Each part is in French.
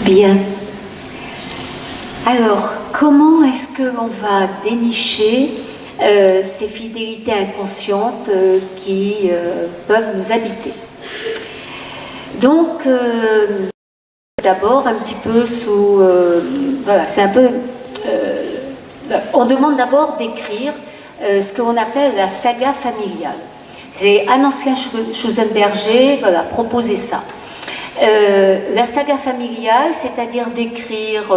Bien. Alors, comment est-ce que l'on va dénicher ces fidélités inconscientes qui peuvent nous habiter? Donc, d'abord, un petit peu sous... voilà, c'est un peu... on demande d'abord d'écrire ce qu'on appelle la saga familiale. C'est Anne-Ancien Schusenberger, voilà, proposé ça. La saga familiale, c'est-à-dire d'écrire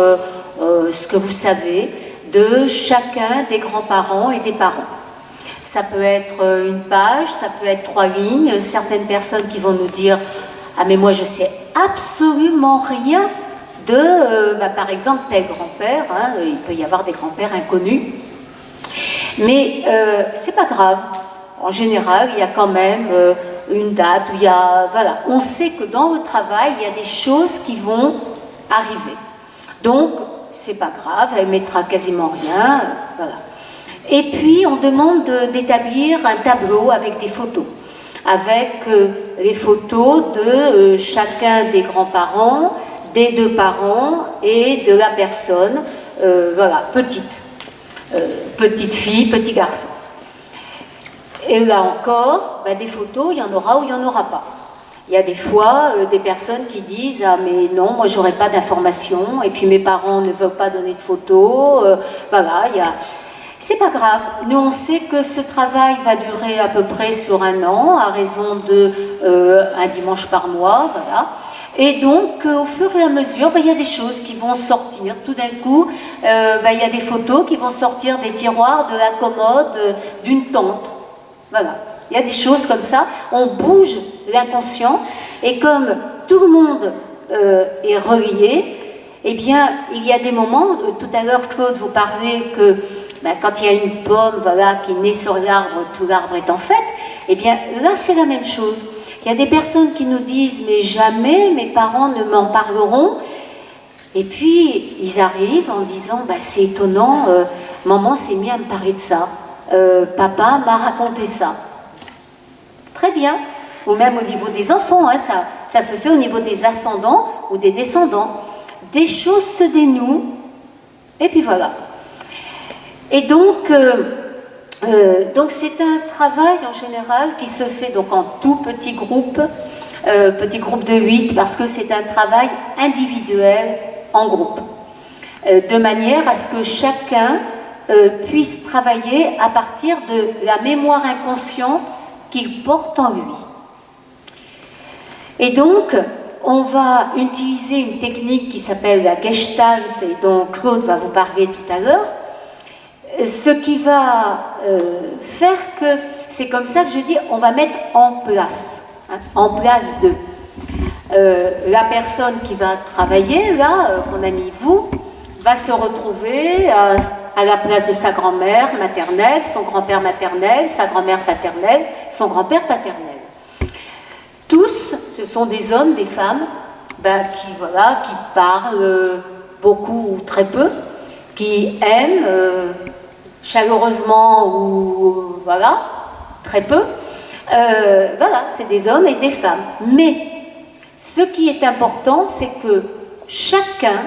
ce que vous savez de chacun des grands-parents et des parents. Ça peut être une page, ça peut être 3 lignes. Certaines personnes qui vont nous dire « Ah mais moi je sais absolument rien de, par exemple, tel grand-père. Hein, il peut y avoir des grands-pères inconnus. Mais c'est pas grave. En général, il y a quand même une date où il y a... Voilà, on sait que dans le travail, il y a des choses qui vont arriver. Donc, c'est pas grave, elle mettra quasiment rien. Voilà. Et puis, on demande d'établir un tableau avec des photos. Avec les photos de chacun des grands-parents, des 2 parents et de la personne, voilà, petite fille, petit garçon. Et là encore, des photos, il y en aura ou il n'y en aura pas. Il y a des fois des personnes qui disent « Ah mais non, moi j'aurais pas d'informations, et puis mes parents ne veulent pas donner de photos. » Voilà, il y a... C'est pas grave. Nous, on sait que ce travail va durer à peu près sur 1 an, à raison de un dimanche par mois, voilà. Et donc, au fur et à mesure, il y a des choses qui vont sortir. Tout d'un coup, il y a des photos qui vont sortir des tiroirs de la commode d'une tante. Voilà, il y a des choses comme ça, on bouge l'inconscient, et comme tout le monde est relié, eh bien, il y a des moments, tout à l'heure Claude vous parlait que quand il y a une pomme, voilà, qui naît sur l'arbre, tout l'arbre est en fête, eh bien, là c'est la même chose. Il y a des personnes qui nous disent « mais jamais mes parents ne m'en parleront », et puis ils arrivent en disant « c'est étonnant, maman s'est mise à me parler de ça ». Papa m'a raconté ça. Très bien. Ou même au niveau des enfants, hein, ça se fait au niveau des ascendants ou des descendants. Des choses se dénouent, et puis voilà. Et donc c'est un travail en général qui se fait donc en tout petit groupe de 8, parce que c'est un travail individuel en groupe, de manière à ce que chacun puisse travailler à partir de la mémoire inconsciente qu'il porte en lui. Et donc, on va utiliser une technique qui s'appelle la Gestalt, et dont Claude va vous parler tout à l'heure, ce qui va faire que, c'est comme ça que je dis, on va mettre en place, hein, en place de la personne qui va travailler, là, qu'on a mis vous, va se retrouver à la place de sa grand-mère maternelle, son grand-père maternel, sa grand-mère paternelle, son grand-père paternel. Tous, ce sont des hommes, des femmes, qui parlent beaucoup ou très peu, qui aiment chaleureusement ou voilà, très peu. Voilà, c'est des hommes et des femmes. Mais ce qui est important, c'est que chacun,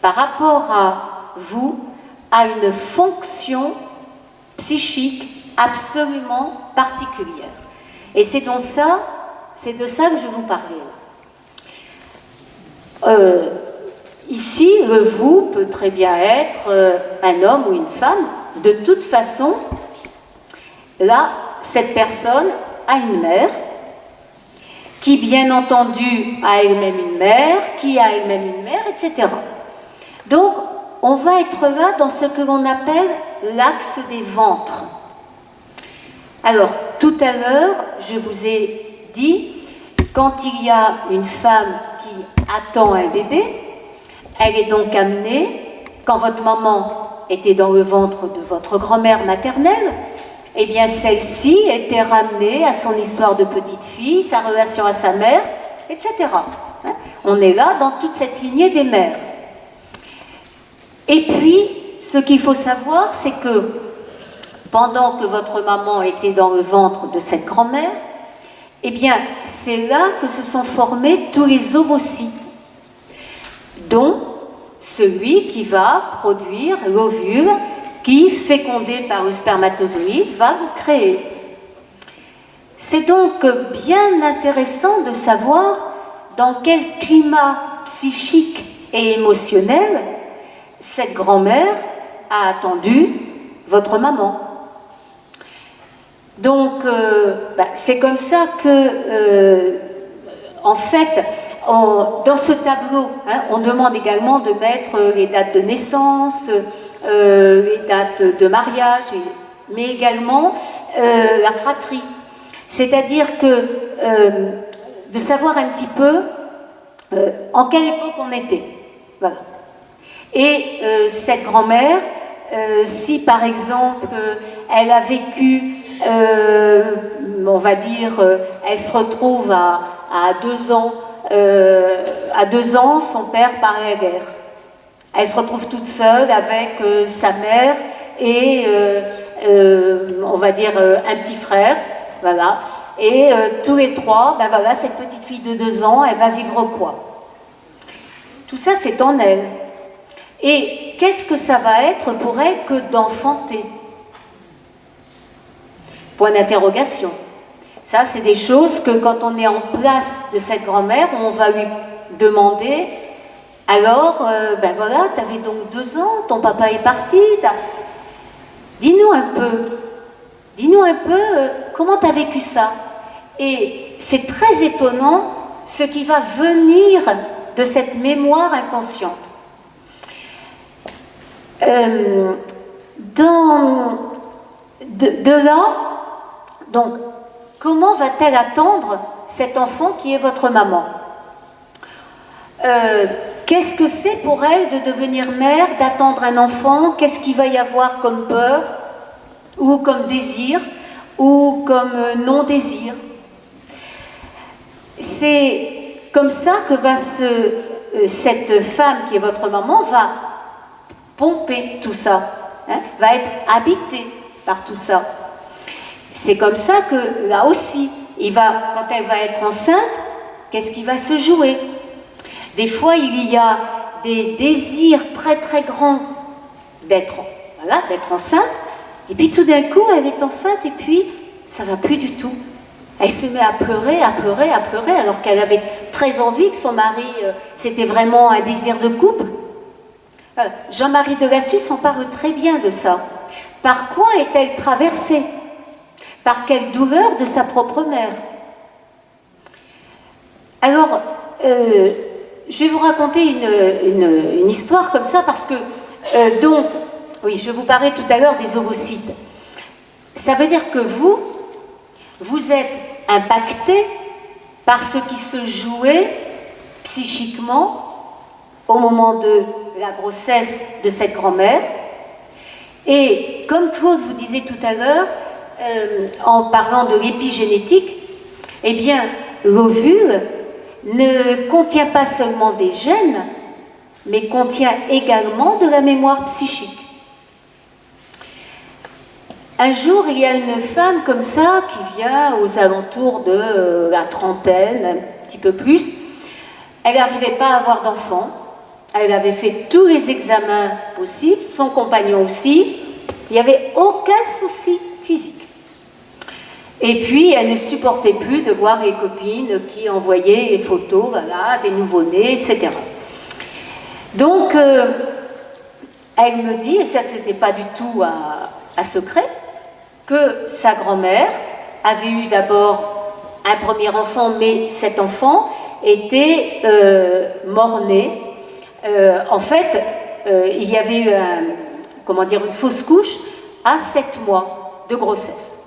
par rapport à vous, a une fonction psychique absolument particulière. Et c'est de ça que je vais vous parler. Ici, le vous peut très bien être un homme ou une femme. De toute façon, là, cette personne a une mère, qui bien entendu a elle-même une mère, qui a elle-même une mère, etc. Donc, on va être là dans ce que l'on appelle l'axe des ventres. Alors, tout à l'heure, je vous ai dit, quand il y a une femme qui attend un bébé, elle est donc amenée, quand votre maman était dans le ventre de votre grand-mère maternelle, eh bien celle-ci était ramenée à son histoire de petite fille, sa relation à sa mère, etc. On est là dans toute cette lignée des mères. Et puis, ce qu'il faut savoir, c'est que pendant que votre maman était dans le ventre de cette grand-mère, eh bien, c'est là que se sont formés tous les ovocytes. dont celui qui va produire l'ovule qui, fécondé par le spermatozoïde, va vous créer. C'est donc bien intéressant de savoir dans quel climat psychique et émotionnel cette grand-mère a attendu votre maman. Donc, c'est comme ça que, en fait, dans ce tableau, on demande également de mettre les dates de naissance, les dates de mariage, mais également la fratrie. C'est-à-dire que de savoir un petit peu en quelle époque on était. Voilà. Et cette grand-mère, si par exemple elle a vécu, on va dire, elle se retrouve à 2 ans, son père part à la guerre. Elle se retrouve toute seule avec sa mère et, on va dire, un petit frère, voilà. Et tous les trois, voilà, cette petite fille de 2 ans, elle va vivre quoi? Tout ça, c'est en elle. Et qu'est-ce que ça va être pour elle que d'enfanter? Point d'interrogation. Ça, c'est des choses que quand on est en place de cette grand-mère, on va lui demander, alors, voilà, tu avais donc 2 ans, ton papa est parti, dis-nous un peu, comment tu as vécu ça? Et c'est très étonnant ce qui va venir de cette mémoire inconsciente. De là, donc, comment va-t-elle attendre cet enfant qui est votre maman? Qu'est-ce que c'est pour elle de devenir mère, d'attendre un enfant? Qu'est-ce qu'il va y avoir comme peur, ou comme désir, ou comme non-désir? C'est comme ça que cette femme qui est votre maman va pomper tout ça, va être habitée par tout ça. C'est comme ça que, là aussi, quand elle va être enceinte, qu'est-ce qui va se jouer? Des fois, il y a des désirs très très grands d'être enceinte, et puis tout d'un coup, elle est enceinte, et puis ça ne va plus du tout. Elle se met à pleurer, alors qu'elle avait très envie que son mari, c'était vraiment un désir de couple. Jean-Marie Delassus s'en parle très bien de ça. Par quoi est-elle traversée? Par quelle douleur de sa propre mère? Alors, je vais vous raconter une histoire comme ça, parce que, donc, oui, je vous parlais tout à l'heure des ovocytes. Ça veut dire que vous êtes impacté par ce qui se jouait psychiquement au moment de la grossesse de cette grand-mère. Et comme Claude vous disait tout à l'heure, en parlant de l'épigénétique, eh bien, l'ovule ne contient pas seulement des gènes, mais contient également de la mémoire psychique. Un jour, il y a une femme comme ça qui vient aux alentours de la trentaine, un petit peu plus. Elle n'arrivait pas à avoir d'enfant. Elle avait fait tous les examens possibles, son compagnon aussi. Il n'y avait aucun souci physique. Et puis, elle ne supportait plus de voir les copines qui envoyaient les photos, voilà, des nouveau-nés, etc. Donc, elle me dit, et ça, ce n'était pas du tout un secret, que sa grand-mère avait eu d'abord un premier enfant, mais cet enfant était mort-né. En fait, il y avait eu une fausse couche à 7 mois de grossesse.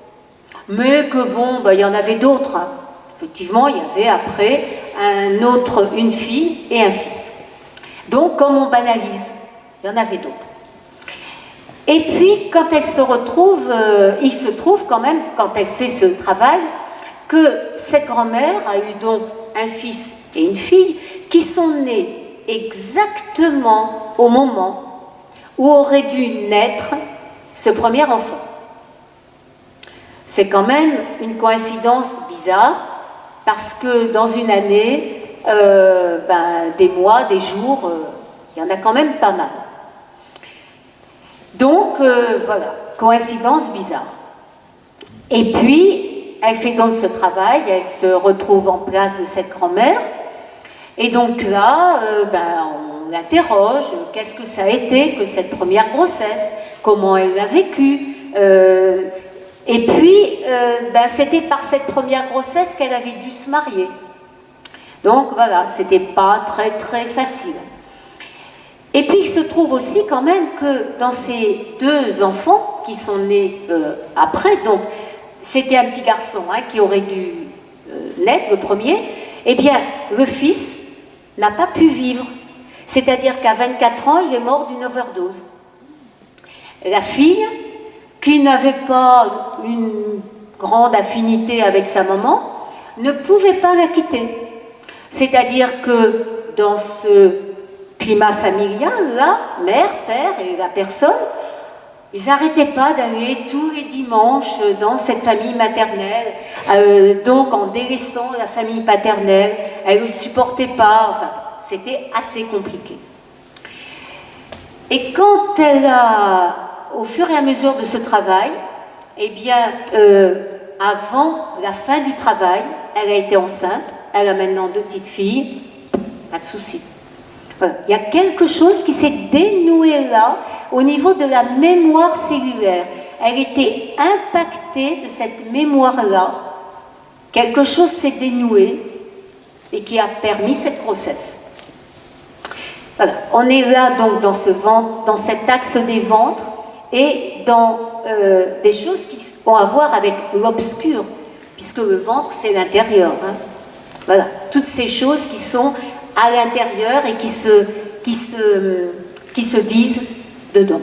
Mais que bon, il y en avait d'autres. Hein. Effectivement, il y avait après une fille et un fils. Donc, comme on banalise, il y en avait d'autres. Et puis, quand elle se retrouve, il se trouve quand même, quand elle fait ce travail, que cette grand-mère a eu donc un fils et une fille qui sont nés exactement au moment où aurait dû naître ce premier enfant. C'est quand même une coïncidence bizarre, parce que dans une année, des mois, des jours, il y en a quand même pas mal. Donc, voilà, coïncidence bizarre. Et puis, elle fait donc ce travail, elle se retrouve en place de cette grand-mère, et donc là, on l'interroge, qu'est-ce que ça a été que cette première grossesse, comment elle l'a vécu, et puis, c'était par cette première grossesse qu'elle avait dû se marier. Donc voilà, c'était pas très très facile. Et puis il se trouve aussi quand même que dans ces deux enfants qui sont nés après, donc c'était un petit garçon qui aurait dû naître, le premier, eh bien le fils n'a pas pu vivre. C'est-à-dire qu'à 24 ans, il est mort d'une overdose. La fille, qui n'avait pas une grande affinité avec sa maman, ne pouvait pas la quitter. C'est-à-dire que dans ce climat familial, là, mère, père et la personne, ils n'arrêtaient pas d'aller tous les dimanches dans cette famille maternelle, donc en délaissant la famille paternelle, elle ne le supportait pas, enfin, c'était assez compliqué. Et quand elle a, au fur et à mesure de ce travail, eh bien, avant la fin du travail, elle a été enceinte, elle a maintenant 2 petites filles, pas de souci. Voilà. Il y a quelque chose qui s'est dénoué là, au niveau de la mémoire cellulaire. Elle était impactée de cette mémoire-là. Quelque chose s'est dénoué et qui a permis cette grossesse. Voilà. On est là donc dans ce ventre, dans cet axe des ventres et dans des choses qui ont à voir avec l'obscur, puisque le ventre c'est l'intérieur. Voilà, toutes ces choses qui sont à l'intérieur et qui se disent dedans.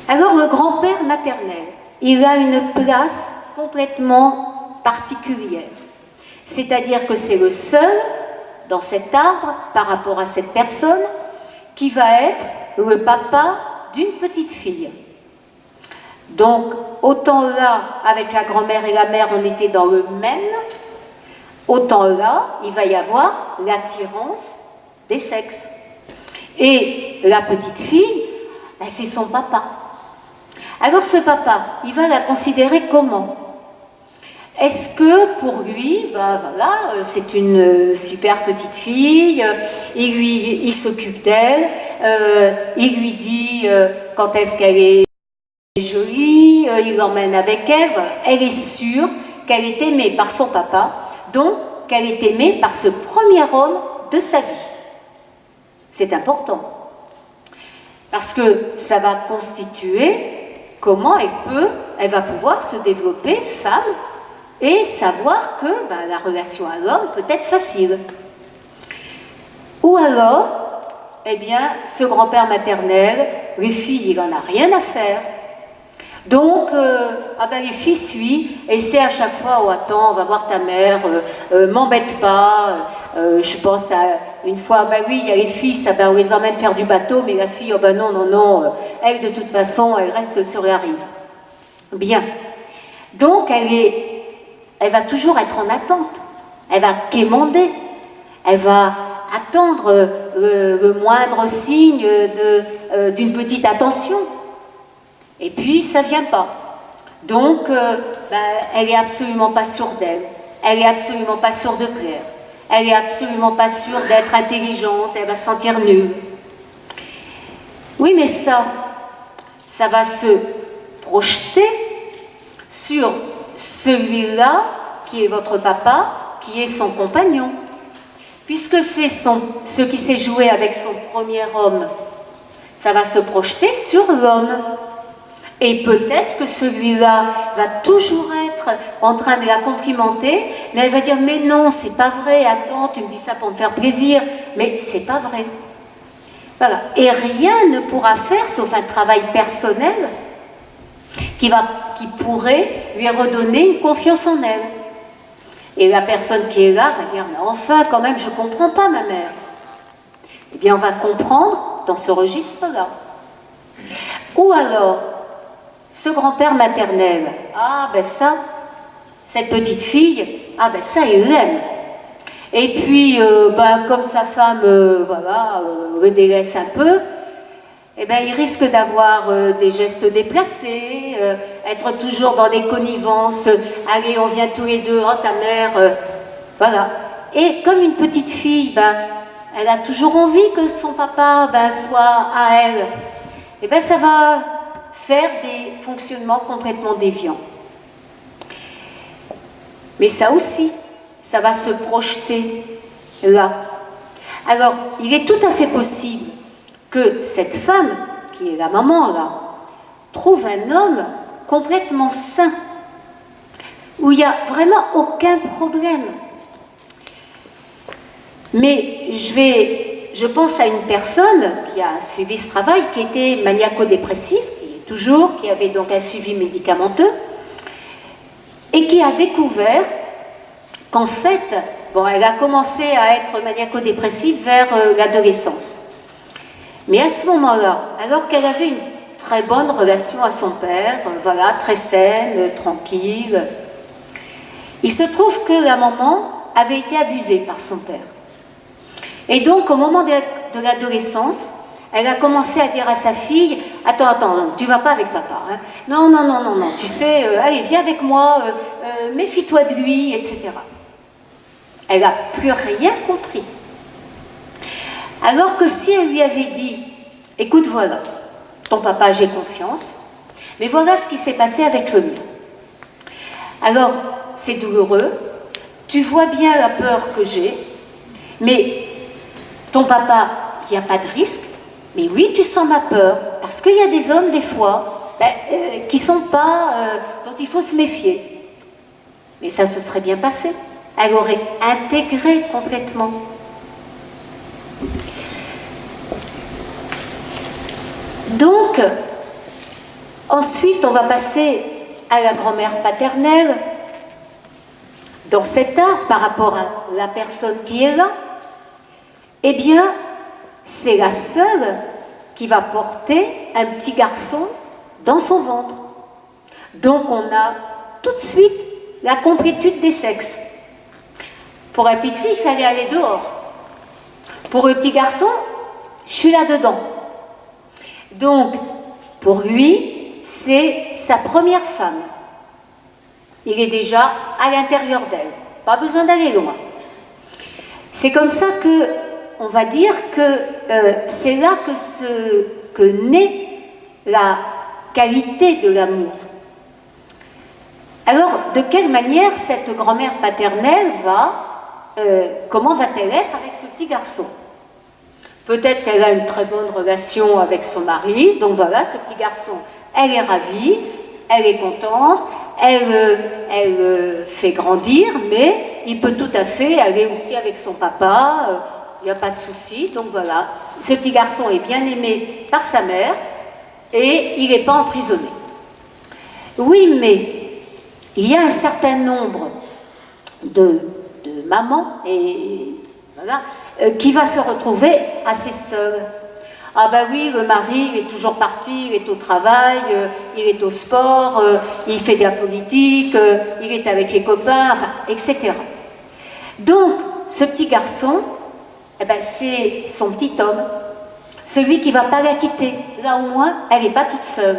Alors le grand-père maternel, il a une place complètement particulière. C'est-à-dire que c'est le seul dans cet arbre, par rapport à cette personne, qui va être le papa d'une petite fille. Donc, autant là, avec la grand-mère et la mère, on était dans le même, autant là, il va y avoir l'attirance des sexes. Et la petite fille, c'est son papa. Alors ce papa, il va la considérer comment? Est-ce que pour lui, voilà, c'est une super petite fille, il s'occupe d'elle, il lui dit quand est-ce qu'elle est jolie, il l'emmène avec elle, voilà. Elle est sûre qu'elle est aimée par son papa, donc qu'elle est aimée par ce premier homme de sa vie. C'est important, parce que ça va constituer comment elle va pouvoir se développer femme et savoir que la relation à l'homme peut être facile. Ou alors, eh bien, ce grand-père maternel, les filles, il n'en a rien à faire. Donc, les filles suivent, et c'est à chaque fois, oh attends, on va voir ta mère, m'embête pas. Je pense à une fois, oui, il y a les filles, on les emmène faire du bateau, mais la fille, non, elle de toute façon, elle reste sur la rive. Bien. Donc, elle va toujours être en attente. Elle va quémander. Elle va attendre le moindre signe d'une petite attention. Et puis, ça ne vient pas. Donc, elle n'est absolument pas sûre d'elle. Elle n'est absolument pas sûre de plaire. Elle n'est absolument pas sûre d'être intelligente. Elle va se sentir nulle. Oui, mais ça va se projeter sur celui-là qui est votre papa, qui est son compagnon. Puisque c'est ce qui s'est joué avec son premier homme, ça va se projeter sur l'homme. Et peut-être que celui-là va toujours être en train de la complimenter, mais elle va dire « mais non, c'est pas vrai, attends, tu me dis ça pour me faire plaisir, mais c'est pas vrai ». Voilà. Et rien ne pourra faire, sauf un travail personnel, qui pourrait lui redonner une confiance en elle. Et la personne qui est là va dire « mais enfin, quand même, je ne comprends pas ma mère ». Eh bien, on va comprendre dans ce registre-là. Ou alors, ce grand-père maternel, cette petite fille, ça, il l'aime. Et puis, comme sa femme, le délaisse un peu, eh ben, il risque d'avoir des gestes déplacés, être toujours dans des connivences. Allez, on vient tous les deux, oh ta mère, voilà. Et comme une petite fille, elle a toujours envie que son papa soit à elle. Et ben, ça va faire des fonctionnements complètement déviants. Mais ça aussi, ça va se projeter là. Alors, il est tout à fait possible que cette femme, qui est la maman là, trouve un homme complètement sain, où il n'y a vraiment aucun problème. Mais je pense à une personne qui a suivi ce travail, qui était maniaco-dépressif, qui avait donc un suivi médicamenteux, et qui a découvert qu'en fait, elle a commencé à être maniaco-dépressive vers l'adolescence. Mais à ce moment-là, alors qu'elle avait une très bonne relation à son père, très saine, tranquille, il se trouve que la maman avait été abusée par son père. Et donc, au moment de l'adolescence, elle a commencé à dire à sa fille, attends, tu vas pas avec papa, hein. Non, tu sais, allez, viens avec moi, méfie-toi de lui, etc. Elle n'a plus rien compris. Alors que si elle lui avait dit, écoute, voilà, ton papa, j'ai confiance, mais voilà ce qui s'est passé avec le mien. Alors, c'est douloureux, tu vois bien la peur que j'ai, mais ton papa, il n'y a pas de risque, mais oui, tu sens ma peur, parce qu'il y a des hommes, des fois, qui sont pas, dont il faut se méfier. Mais ça se serait bien passé. Elle aurait intégré complètement. Donc, ensuite, on va passer à la grand-mère paternelle. Dans cet art, par rapport à la personne qui est là, eh bien, c'est la seule qui va porter un petit garçon dans son ventre. Donc, on a tout de suite la complétude des sexes. Pour la petite fille, il fallait aller dehors. Pour le petit garçon, je suis là-dedans. Donc, pour lui, c'est sa première femme. Il est déjà à l'intérieur d'elle. Pas besoin d'aller loin. C'est comme ça que on va dire que c'est là que naît la qualité de l'amour. Alors, de quelle manière cette grand-mère paternelle comment va-t-elle être avec ce petit garçon? Peut-être qu'elle a une très bonne relation avec son mari, donc voilà, ce petit garçon, elle est ravie, elle est contente, elle fait grandir, mais il peut tout à fait aller aussi avec son papa, il n'y a pas de souci, donc voilà, ce petit garçon est bien aimé par sa mère et il n'est pas emprisonné. Oui, mais il y a un certain nombre de mamans qui va se retrouver assez seule. Ah ben oui, le mari, il est toujours parti, il est au travail, il est au sport, il fait de la politique, il est avec les copains, etc. Donc, ce petit garçon, c'est son petit homme, celui qui ne va pas la quitter. Là au moins, elle n'est pas toute seule.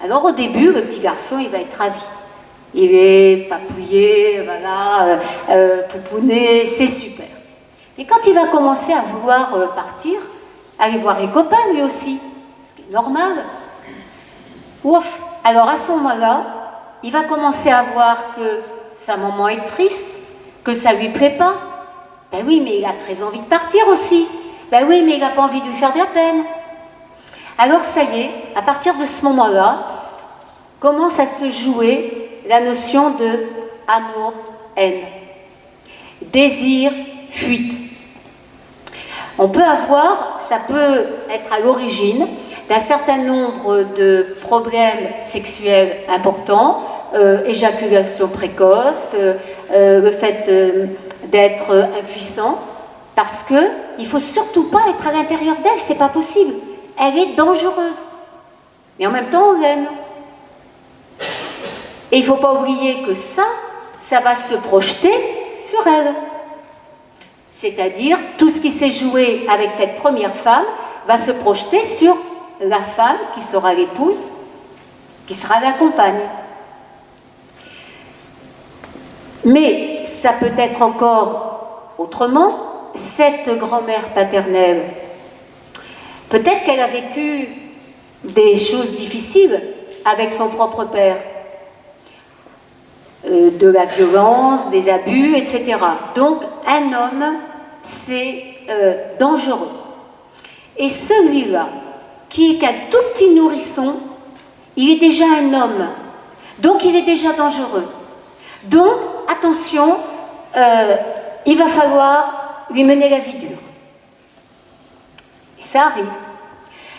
Alors au début, le petit garçon, il va être ravi. Il est papouillé, pouponné, c'est super. Et quand il va commencer à vouloir partir, aller voir les copains lui aussi, ce qui est normal. Ouf. Alors à ce moment-là, il va commencer à voir que sa maman est triste, que ça ne lui plaît pas. Ben oui, mais il a très envie de partir aussi. Ben oui, mais il n'a pas envie de lui faire de la peine. Alors ça y est, à partir de ce moment-là, commence à se jouer la notion de amour-haine. Désir, fuite. On peut ça peut être à l'origine d'un certain nombre de problèmes sexuels importants, éjaculation précoce, le fait d'être impuissant, parce qu'il ne faut surtout pas être à l'intérieur d'elle, c'est pas possible. Elle est dangereuse. Mais en même temps, on l'aime. Et il ne faut pas oublier que ça va se projeter sur elle. C'est-à-dire, tout ce qui s'est joué avec cette première femme va se projeter sur la femme qui sera l'épouse, qui sera la compagne. Mais ça peut être encore autrement. Cette grand-mère paternelle, peut-être qu'elle a vécu des choses difficiles avec son propre père, de la violence, des abus, etc. Donc un homme, c'est dangereux. Et celui-là, qui est qu'un tout petit nourrisson, il est déjà un homme, donc il est déjà dangereux. Donc attention, il va falloir lui mener la vie dure. Et ça arrive.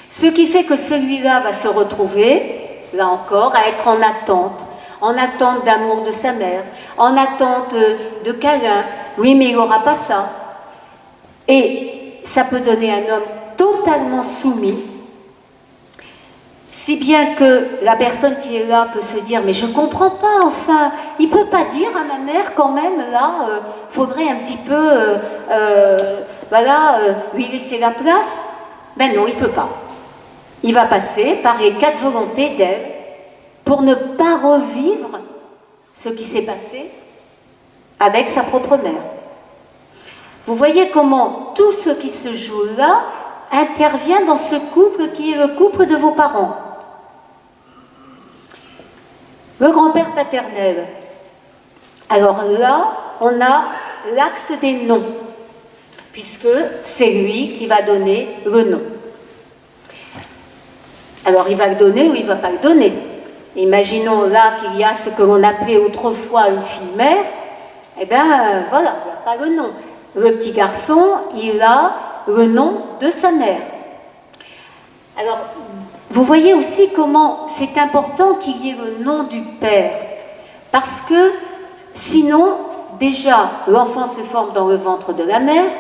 Ce qui fait que celui-là va se retrouver, là encore, à être en attente d'amour de sa mère, en attente de câlin. Oui, mais il n'aura pas ça. Et ça peut donner un homme totalement soumis, si bien que la personne qui est là peut se dire « mais je ne comprends pas, enfin, il ne peut pas dire à ma mère quand même, là, faudrait un petit peu, lui laisser la place ». Ben non, il ne peut pas. Il va passer par les 4 volontés d'elle pour ne pas revivre ce qui s'est passé avec sa propre mère. Vous voyez comment tout ce qui se joue là intervient dans ce couple qui est le couple de vos parents. Le grand-père paternel. Alors là, on a l'axe des noms, puisque c'est lui qui va donner le nom. Alors il va le donner ou il ne va pas le donner. Imaginons là qu'il y a ce que l'on appelait autrefois une fille-mère, eh bien voilà, il n'y a pas le nom. Le petit garçon, il a le nom de sa mère. Alors, vous voyez aussi comment c'est important qu'il y ait le nom du père, parce que sinon, déjà, l'enfant se forme dans le ventre de la mère,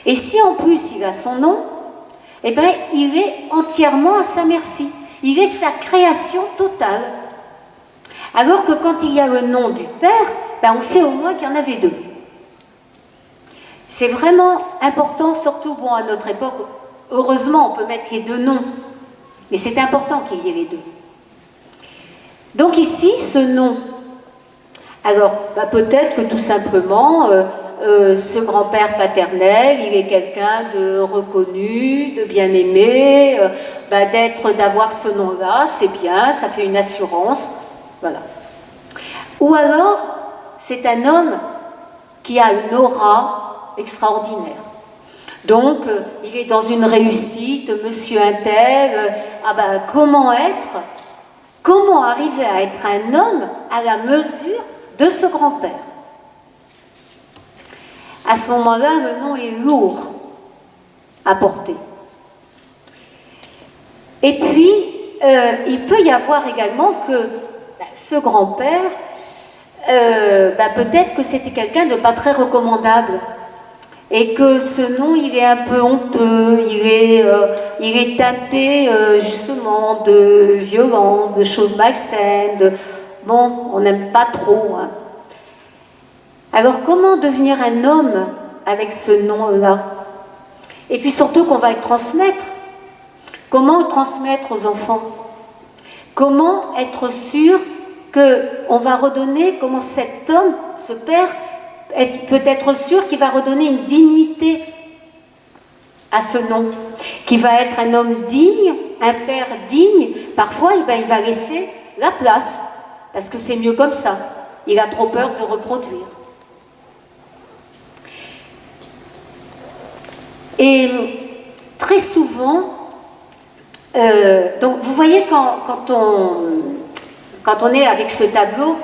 et si en plus il a son nom, eh bien, il est entièrement à sa merci. Il est sa création totale. Alors que quand il y a le nom du père, ben on sait au moins qu'il y en avait 2. C'est vraiment important, surtout bon, à notre époque. Heureusement, on peut mettre les 2 noms, mais c'est important qu'il y ait les 2. Donc ici, ce nom, alors ben peut-être que tout simplement, ce grand-père paternel, il est quelqu'un de reconnu, de bien-aimé, d'avoir ce nom-là, c'est bien, ça fait une assurance, voilà. Ou alors, c'est un homme qui a une aura extraordinaire. Donc, il est dans une réussite, monsieur un tel, comment arriver à être un homme à la mesure de ce grand-père? À ce moment-là, le nom est lourd à porter. Et puis, il peut y avoir également que ce grand-père, peut-être que c'était quelqu'un de pas très recommandable. Et que ce nom, il est un peu honteux, il est teinté justement de violence, de choses malsaines, bon, on n'aime pas trop. Hein. Alors comment devenir un homme avec ce nom-là? Et puis surtout qu'on va le transmettre. Comment le transmettre aux enfants? Comment être sûr qu'on va redonner, comment cet homme, ce père, peut être sûr qu'il va redonner une dignité à ce nom, qu'il va être un homme digne, un père digne. Parfois, il va laisser la place, parce que c'est mieux comme ça. Il a trop peur de reproduire. Et très souvent, donc vous voyez quand on est avec ce tableau,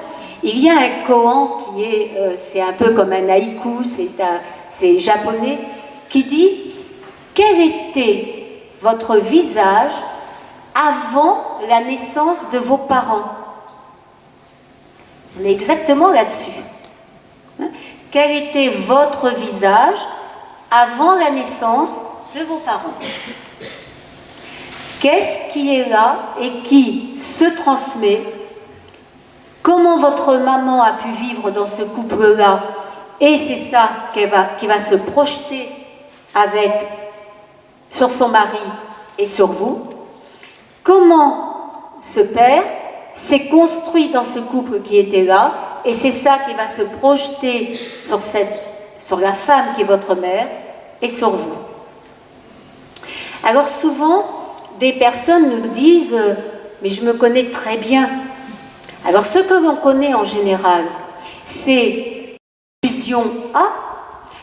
il y a un koan qui est, c'est un peu comme un haïku, c'est japonais, qui dit « Quel était votre visage avant la naissance de vos parents ?» On est exactement là-dessus. Hein? Quel était votre visage avant la naissance de vos parents? Qu'est-ce qui est là et qui se transmet? Comment votre maman a pu vivre dans ce couple-là et c'est ça qui va se projeter sur son mari et sur vous. Comment ce père s'est construit dans ce couple qui était là, et c'est ça qui va se projeter sur la femme qui est votre mère et sur vous. Alors souvent, des personnes nous disent « mais je me connais très bien ». Alors ce que l'on connaît en général, c'est l'illusion A,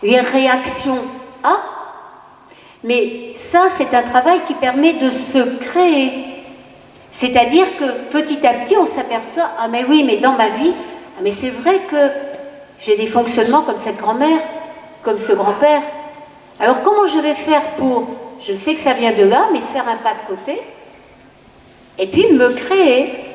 les réactions A, mais ça c'est un travail qui permet de se créer. C'est-à-dire que petit à petit on s'aperçoit « ah mais oui, mais dans ma vie, mais c'est vrai que j'ai des fonctionnements comme cette grand-mère, comme ce grand-père. Alors comment je vais faire pour, je sais que ça vient de là, mais faire un pas de côté et puis me créer ».